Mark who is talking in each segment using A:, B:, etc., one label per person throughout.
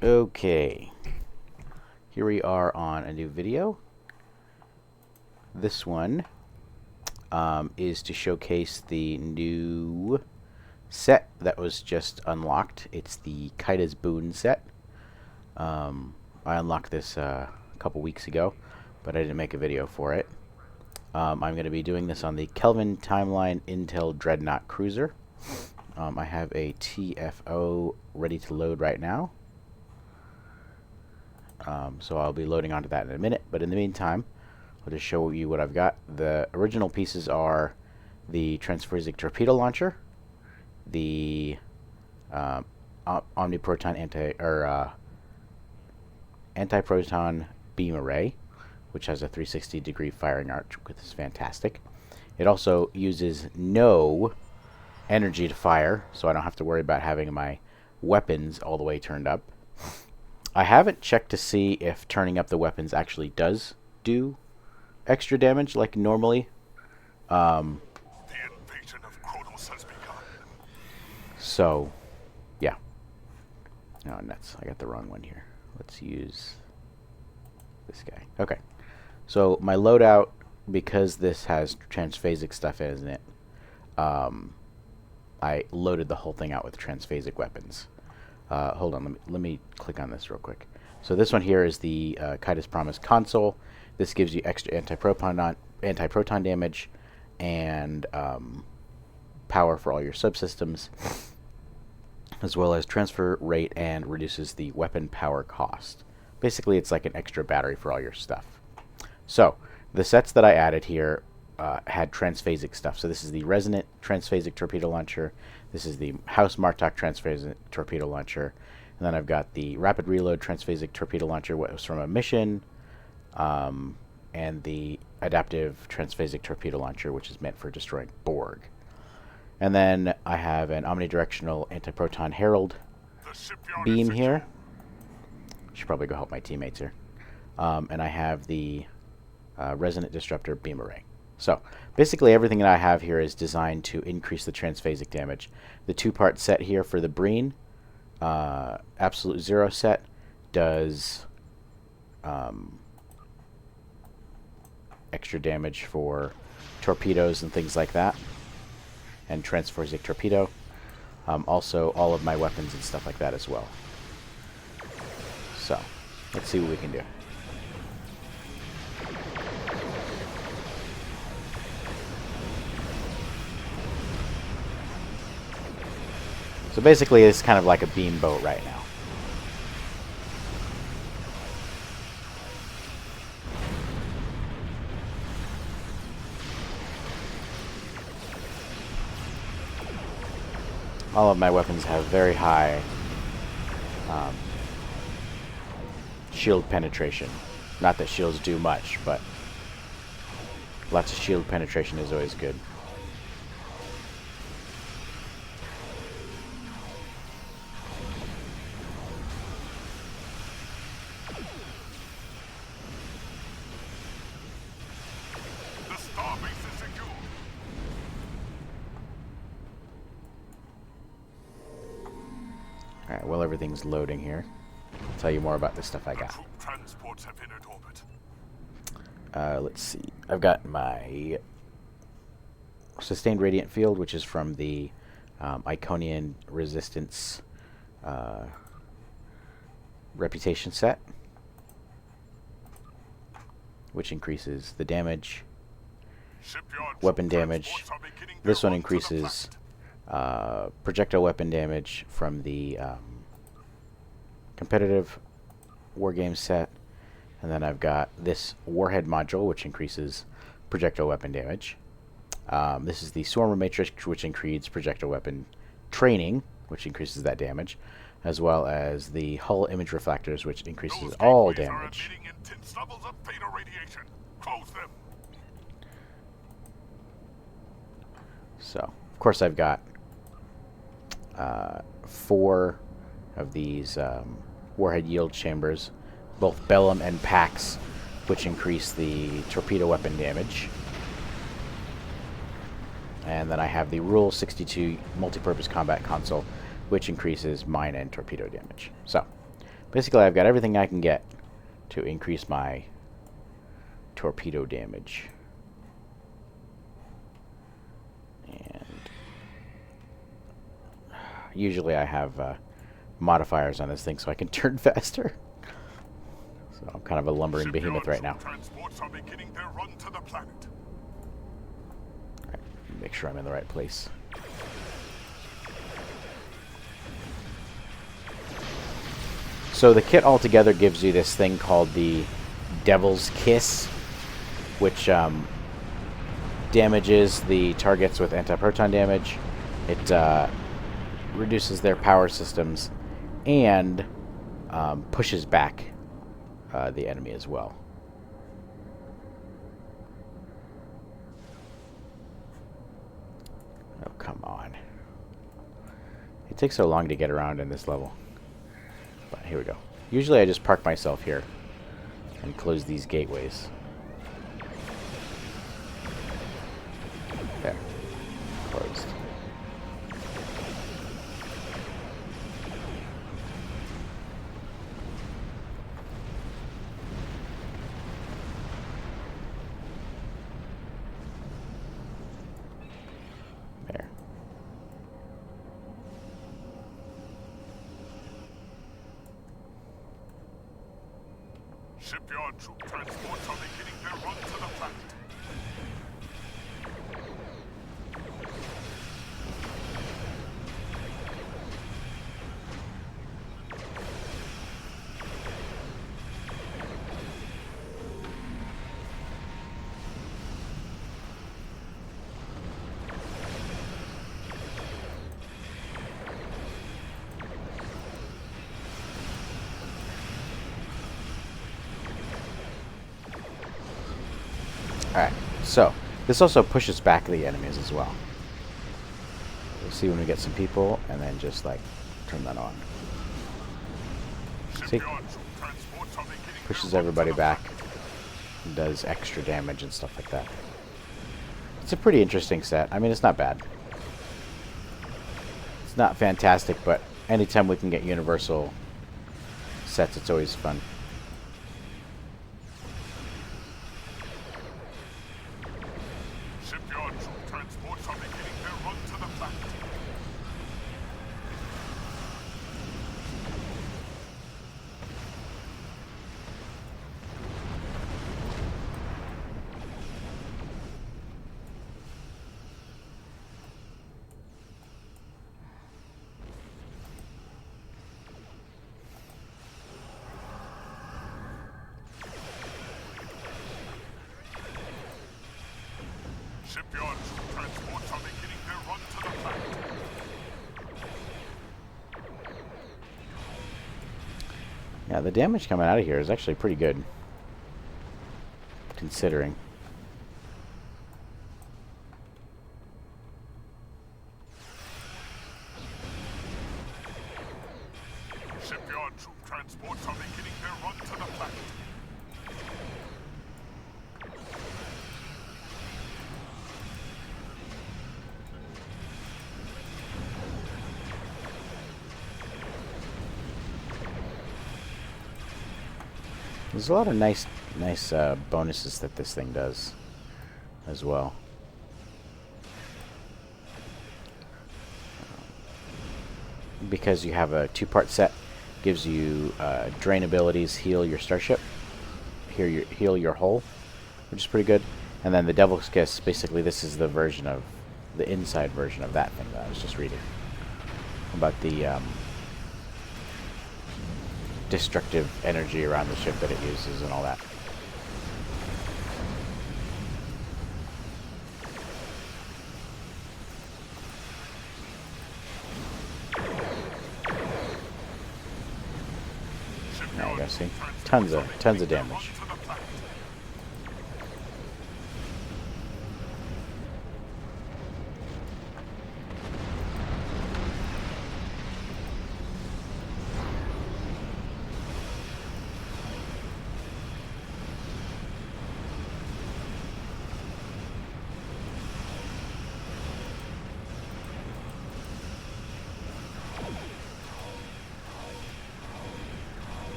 A: Okay, here we are on a new video. This one is to showcase the new set that was just unlocked. It's the Kida's Boon set. I unlocked this a couple weeks ago, but I didn't make a video for it. I'm going to be doing this on the Kelvin Timeline Intel Dreadnought Cruiser. I have a TFO ready to load right now. So I'll be loading onto that in a minute, but in the meantime, I'll just show you what I've got. The original pieces are the transphasic torpedo launcher, the omniproton anti-proton beam array, which has a 360-degree firing arc, which is fantastic. It also uses no energy to fire, so I don't have to worry about having my weapons all the way turned up. I haven't checked to see if turning up the weapons actually does do extra damage like normally. The invasion of Kronos has begun. So, yeah. Oh, nuts. I got the wrong one here. Let's use this guy. Okay. So, my loadout, because this has transphasic stuff in it, I loaded the whole thing out with transphasic weapons. Hold on, let me click on this real quick. So this one here is the Kida's Promise console. This gives you extra anti-proton damage and power for all your subsystems, as well as transfer rate, and reduces the weapon power cost. Basically, it's like an extra battery for all your stuff. So the sets that I added here had transphasic stuff. So this is the Resonant transphasic torpedo launcher. This is the House Martok transphasic torpedo launcher. And then I've got the Rapid Reload transphasic torpedo launcher, what was from a mission, and the Adaptive transphasic torpedo launcher, which is meant for destroying Borg. And then I have an omnidirectional anti-proton Herald beam here. Should probably go help my teammates here. And I have the Resonant disruptor beam array. So basically everything that I have here is designed to increase the transphasic damage. The two-part set here for the Breen Absolute Zero set does extra damage for torpedoes and things like that, and transphasic torpedo. Also all of my weapons and stuff like that as well. So let's see what we can do. So basically, it's kind of like a beam boat right now. All of my weapons have very high shield penetration. Not that shields do much, but lots of shield penetration is always good. Alright, well, everything's loading here. I'll tell you more about the stuff I got. Transports have entered orbit. Let's see. I've got my Sustained Radiant Field, which is from the Iconian Resistance Reputation set, which increases the damage, weapon damage. This one increases projectile weapon damage from the competitive wargame set. And then I've got this warhead module, which increases projectile weapon damage. This is the Swarmer Matrix, which increases projectile weapon training, which increases that damage, as well as the hull image reflectors, which increases all damage. So, of course, I've got 4 of these warhead yield chambers, both Bellum and Pax, which increase the torpedo weapon damage. And then I have the Rule 62 multi-purpose combat console, which increases mine and torpedo damage. So, Basically, I've got everything I can get to increase my torpedo damage. And usually I have modifiers on this thing so I can turn faster. So I'm kind of a lumbering behemoth right now.
B: Transports are beginning their run to the planet.
A: Alright, make sure I'm in the right place. So the kit altogether gives you this thing called the Devil's Kiss, which damages the targets with anti-proton damage. It reduces their power systems and pushes back the enemy as well. Oh, come on. It takes so long to get around in this level. But here we go. Usually I just park myself here and close these gateways. There. Closed. There.
B: Shipyard troop transports are beginning their run to the planet.
A: Alright, so this also pushes back the enemies as well. We'll see when we get some people, and then just like turn that on. See? Pushes everybody back and does extra damage and stuff like that. It's a pretty interesting set. I mean, it's not bad. It's not fantastic, but anytime we can get universal sets, it's always fun.
B: Shipyard troop transports are beginning their run to the planet. Shipyard troop transports are beginning their run to the planet.
A: Yeah, the damage coming out of here is actually pretty good, considering.
B: Shipyard troop transports are beginning their run to the planet.
A: There's a lot of nice bonuses that this thing does as well. Because you have a two-part set, gives you drain abilities, heal your starship, heal your hull, which is pretty good. And then the Devil's Kiss, basically this is the version of, the inside version of that thing that I was just reading. About the destructive energy around the ship that it uses and all that. There you go, see? Tons of damage.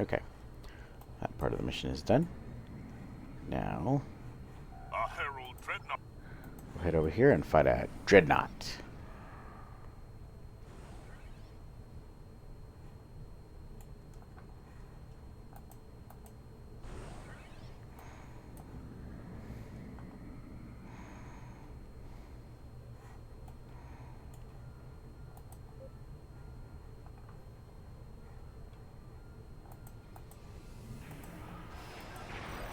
A: Okay. That part of the mission is done. Now,
B: A Herald Dreadnought.
A: we'll head over here and fight a Dreadnought.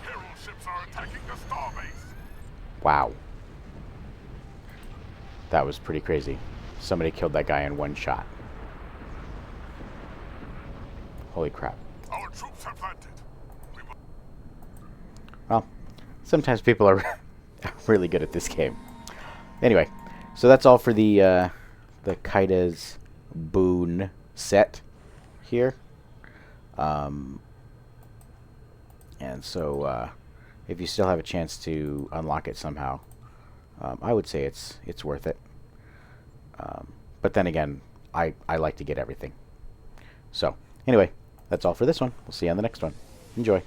B: Herald ships are attacking the starbase.
A: Wow. That was pretty crazy. Somebody killed that guy in one shot. Holy crap.
B: Our troops have landed. We will
A: Well, sometimes people are really good at this game. Anyway, so that's all for the Kida's Boon set here. And so, if you still have a chance to unlock it somehow, I would say it's worth it. But then again, I like to get everything. So, anyway, that's all for this one. We'll see you on the next one. Enjoy.